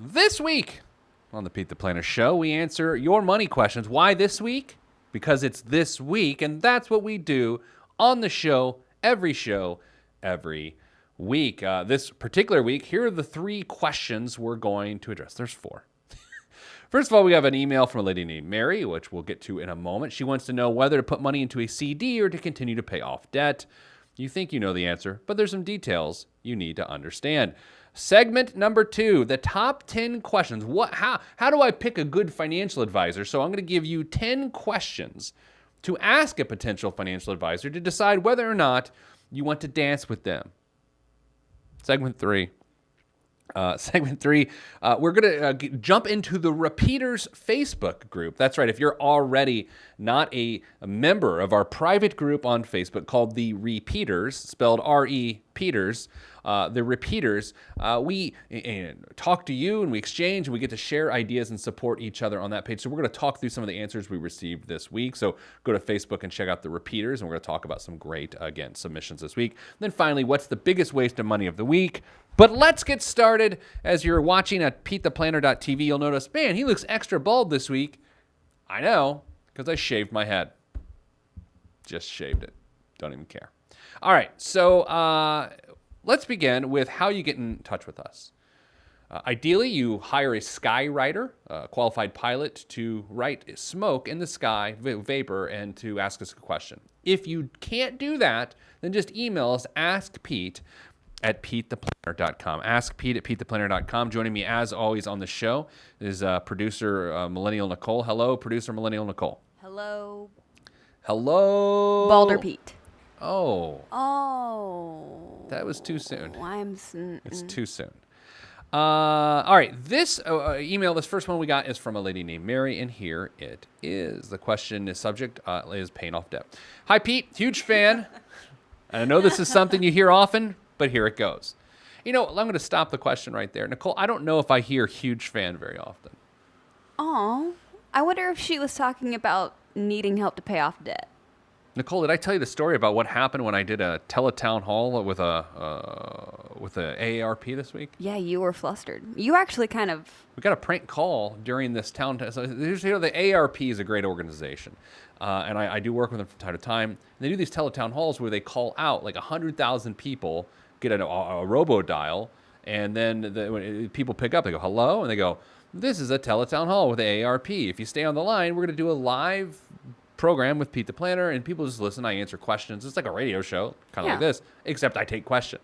This week on the Pete the Planner Show, we answer your money questions. Why this week? Because it's this week, and that's what we do on the show every week. This particular week, here are the 3 questions we're going to address. There's 4. First of all, we have an email from a lady named Mary, which we'll get to in a moment. She wants to know whether to put money into a CD or to continue to pay off debt. You think you know the answer, but there's some details you need to understand. Segment number 2, the top 10 questions. How do I pick a good financial advisor? So I'm going to give you 10 questions to ask a potential financial advisor to decide whether or not you want to dance with them. Segment 3. We're going to jump into the Repeaters Facebook group. That's right. If you're already not a member of our private group on Facebook called the Repeaters, spelled R-E Peters, the Repeaters, we talk to you and we exchange and we get to share ideas and support each other on that page. So we're going to talk through some of the answers we received this week. So go to Facebook and check out the Repeaters, and we're going to talk about some great, again, submissions this week. And then finally, what's the biggest waste of money of the week? But let's get started. As you're watching at PeteThePlanner.tv, you'll notice, man, he looks extra bald this week. I know, because I shaved my head. Just shaved it. Don't even care. All right, so let's begin with how you get in touch with us. Ideally, you hire a skywriter, a qualified pilot, to write smoke in the sky, vapor, and to ask us a question. If you can't do that, then just email us, askpete@PeteThePlanner.com. AskPete@PeteThePlanner.com. Joining me, as always, on the show is producer Millennial Nicole. Hello, producer Millennial Nicole. Hello. Hello. Balder Pete. Oh. Oh. That was too soon. It's too soon. All right. This email, this first one we got is from a lady named Mary, and here it is. The question is subject is paying off debt. Hi, Pete. Huge fan. I know this is something you hear often, but here it goes. You know, I'm going to stop the question right there. Nicole, I don't know if I hear huge fan very often. Oh, I wonder if she was talking about needing help to pay off debt. Nicole, did I tell you the story about what happened when I did a teletown hall with a AARP this week? Yeah, you were flustered. You actually kind of... We got a prank call during this town. So, the AARP is a great organization, and I do work with them from time to time. And they do these teletown halls where they call out like 100,000 people, get a robo-dial, and then when people pick up, they go, hello, and they go, this is a teletown hall with the AARP. If you stay on the line, we're going to do a live program with Pete the Planner, and people just listen. I answer questions. It's like a radio show, kind of like this, except I take questions.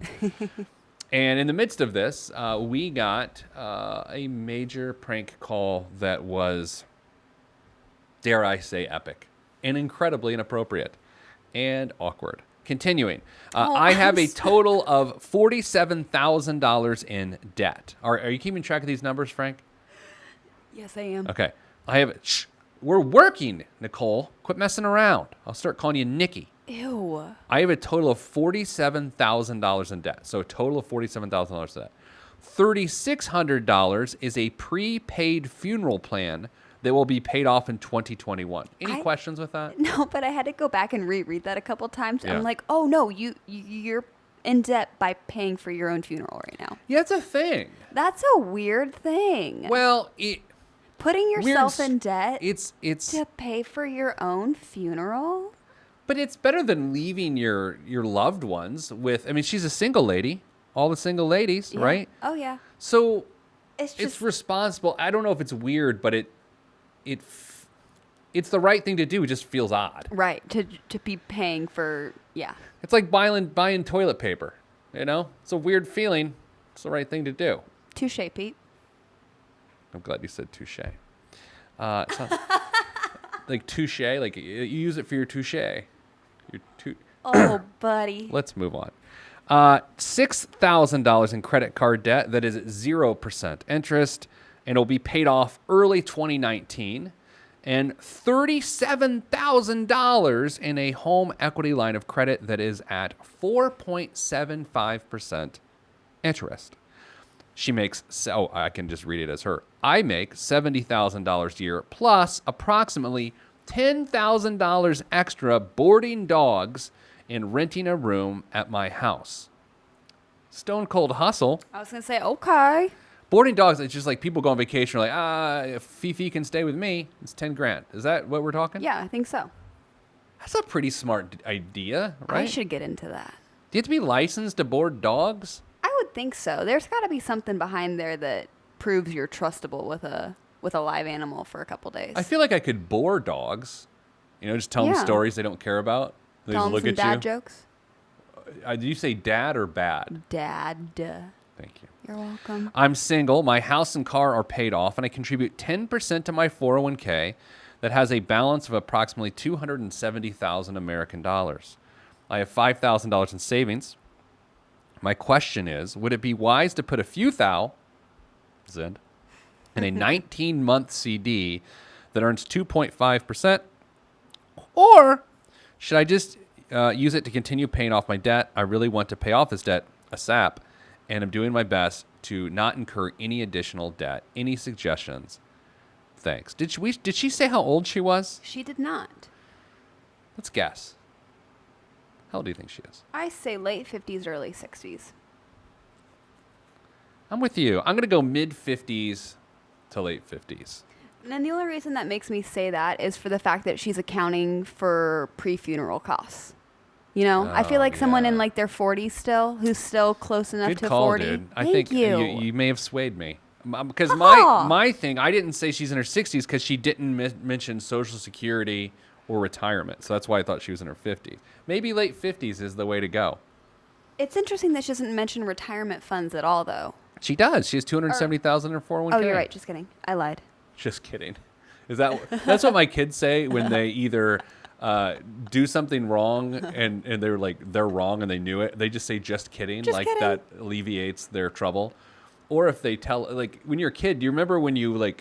And in the midst of this, we got a major prank call that was, dare I say, epic and incredibly inappropriate and awkward. Continuing, I have a total of $47,000 in debt. Are you keeping track of these numbers, Frank? Yes, I am. Okay. We're working, Nicole. Quit messing around. I'll start calling you Nikki. Ew. I have a total of $47,000 in debt. So a total of $47,000 in debt. $3,600 is a prepaid funeral plan that will be paid off in 2021. Any questions with that? No, but I had to go back and reread that a couple times. Yeah. I'm like, oh no, you're in debt by paying for your own funeral right now. Yeah, it's a thing. That's a weird thing. Well, putting yourself in debt it's to pay for your own funeral? But it's better than leaving your loved ones with, I mean, she's a single lady, all the single ladies, Yeah. right? Oh yeah. So It's it's responsible. I don't know if it's weird, but it's the right thing to do. It just feels odd. right to be paying for It's like buying toilet paper, you know? It's a weird feeling. It's the right thing to do. touche, Pete. I'm glad you said touche. It's not like touche, like you use it for your touche. Oh, buddy. Let's move on. $6,000 in credit card debt that is 0% interest, and it'll be paid off early 2019. And $37,000 in a home equity line of credit that is at 4.75% interest. She makes, I can just read it as her. I make $70,000 a year plus approximately $10,000 extra boarding dogs and renting a room at my house. Stone cold hustle. I was going to say, okay. Boarding dogs, it's just like people go on vacation are like, if Fifi can stay with me, it's 10 grand. Is that what we're talking? Yeah, I think so. That's a pretty smart idea, right? I should get into that. Do you have to be licensed to board dogs? I would think so. There's got to be something behind there that proves you're trustable with a live animal for a couple days. I feel like I could bore dogs. Just tell them Yeah. stories they don't care about. They Tell just them look some at dad you. jokes. Did you say dad or bad? Dad. Thank you. You're welcome. I'm single. My house and car are paid off, and I contribute 10% to my 401k that has a balance of approximately 270,000 American dollars. I have $5,000 in savings. My question is, would it be wise to put a few thousand in a 19-month CD that earns 2.5%, or should I just use it to continue paying off my debt? I really want to pay off this debt ASAP, and I'm doing my best to not incur any additional debt. Any suggestions? Thanks. Did she say how old she was? She did not. Let's guess. How old do you think she is? I say late 50s, early 60s. I'm with you. I'm going to go mid-50s to late 50s. And the only reason that makes me say that is for the fact that she's accounting for pre-funeral costs. I feel like someone in yeah. like their 40s still, who's still close enough Good to call, 40. dude. I Thank think you. you may have swayed me. Because Ha-ha. my thing, I didn't say she's in her 60s because she didn't mention Social Security or retirement. So that's why I thought she was in her 50s. Maybe late 50s is the way to go. It's interesting that she doesn't mention retirement funds at all, though. She does. She has 270,000 in her 401k. Oh, you're right. Just kidding. I lied. Just kidding. That's what my kids say when they either do something wrong and they're wrong and they knew it. They just say just kidding. Just like kidding. that alleviates their trouble. Or if they tell, like when you're a kid, do you remember when you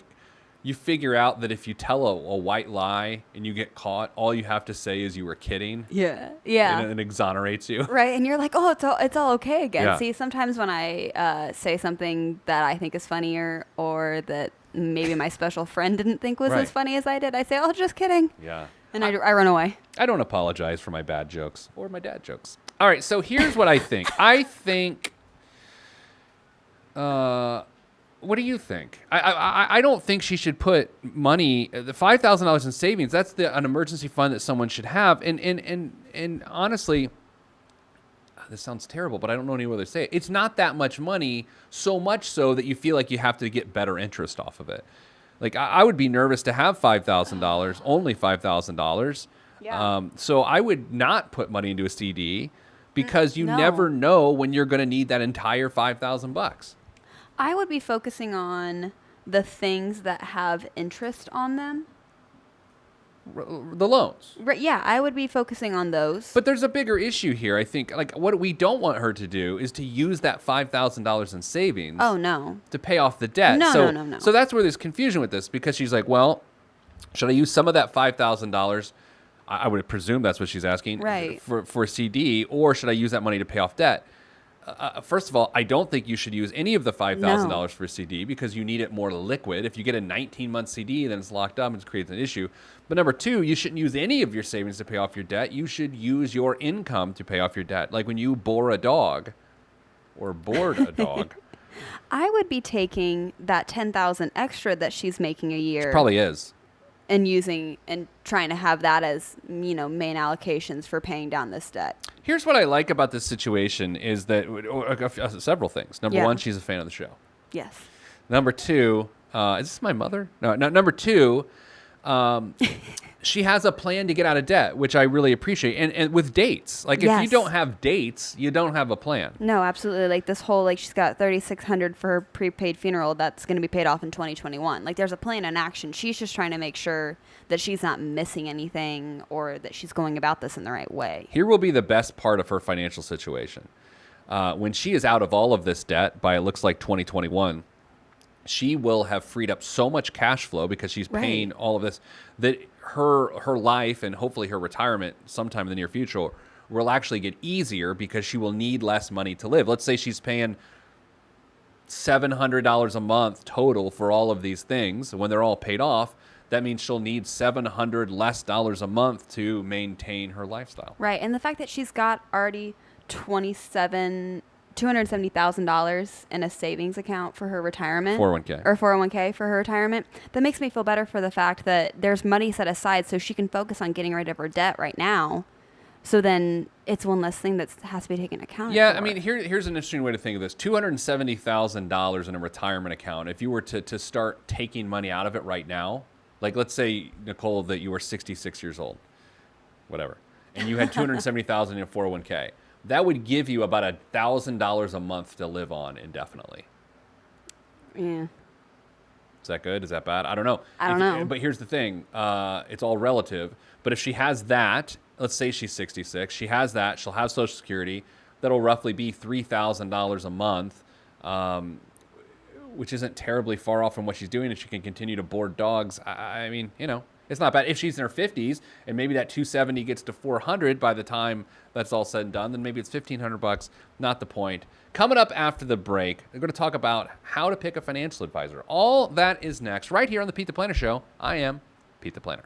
figure out that if you tell a white lie and you get caught, all you have to say is you were kidding? Yeah. Yeah. And it exonerates you. Right, and you're like, oh, it's all okay again. Yeah. See, sometimes when I say something that I think is funnier or that maybe my special friend didn't think was Right. as funny as I did, I say, oh, just kidding. Yeah. And I run away. I don't apologize for my bad jokes or my dad jokes. All right, so here's what I think. I think. What do you think? I don't think she should put money, the $5,000 in savings. That's an emergency fund that someone should have. And honestly, this sounds terrible, but I don't know any other way to say it. It's not that much money, so much so that you feel like you have to get better interest off of it. Like I would be nervous to have $5,000, only $5,000. Yeah. So I would not put money into a CD because you No. never know when you're going to need that entire $5,000. I would be focusing on the things that have interest on them. The loans. Right, yeah, I would be focusing on those. But there's a bigger issue here. I think like what we don't want her to do is to use that $5,000 in savings Oh, no. to pay off the debt. No. So that's where there's confusion with this because she's like, well, should I use some of that $5,000? I would presume that's what she's asking Right. for a CD, or should I use that money to pay off debt? First of all, I don't think you should use any of the $5,000 No. for a CD because you need it more liquid. If you get a 19-month CD, then it's locked up and it creates an issue. But number two, you shouldn't use any of your savings to pay off your debt. You should use your income to pay off your debt. Like when you bore a dog or board a dog. I would be taking that $10,000 extra that she's making a year. Probably is. And using and trying to have that as, main allocations for paying down this debt. Here's what I like about this situation is that several things. Number Yeah. one, she's a fan of the show. Yes. Number two, is this my mother? No. Number two, she has a plan to get out of debt, which I really appreciate. And with dates, like if you Yes. don't have dates, you don't have a plan. No, absolutely. Like this whole, she's got $3,600 for her prepaid funeral that's going to be paid off in 2021. Like there's a plan in action. She's just trying to make sure that she's not missing anything or that she's going about this in the right way. Here will be the best part of her financial situation. When she is out of all of this debt by, it looks like 2021, she will have freed up so much cash flow because she's paying all of this that her life and hopefully her retirement sometime in the near future will actually get easier because she will need less money to live. Let's say she's paying $700 a month total for all of these things. When they're all paid off, that means she'll need $700 less a month to maintain her lifestyle. Right. And the fact that she's got already $270,000 in a savings account for her retirement. 401k. Or 401k for her retirement. That makes me feel better for the fact that there's money set aside so she can focus on getting rid of her debt right now. So then it's one less thing that has to be taken account Yeah, for. I mean, here's an interesting way to think of this. $270,000 in a retirement account, if you were to start taking money out of it right now, like let's say, Nicole, that you were 66 years old, whatever, and you had $270,000 in a 401k, that would give you about $1,000 a month to live on indefinitely. Yeah. Is that good? Is that bad? I don't know. I don't know. But here's the thing. It's all relative. But if she has that, let's say she's 66, she has that, she'll have Social Security. That'll roughly be $3,000 a month, which isn't terribly far off from what she's doing, and she can continue to board dogs. I mean, it's not bad. If she's in her 50s and maybe that 270 gets to 400 by the time that's all said and done, then maybe it's $1,500. Not the point. Coming up after the break, we're going to talk about how to pick a financial advisor. All that is next right here on the Pete the Planner Show. I am Pete the Planner.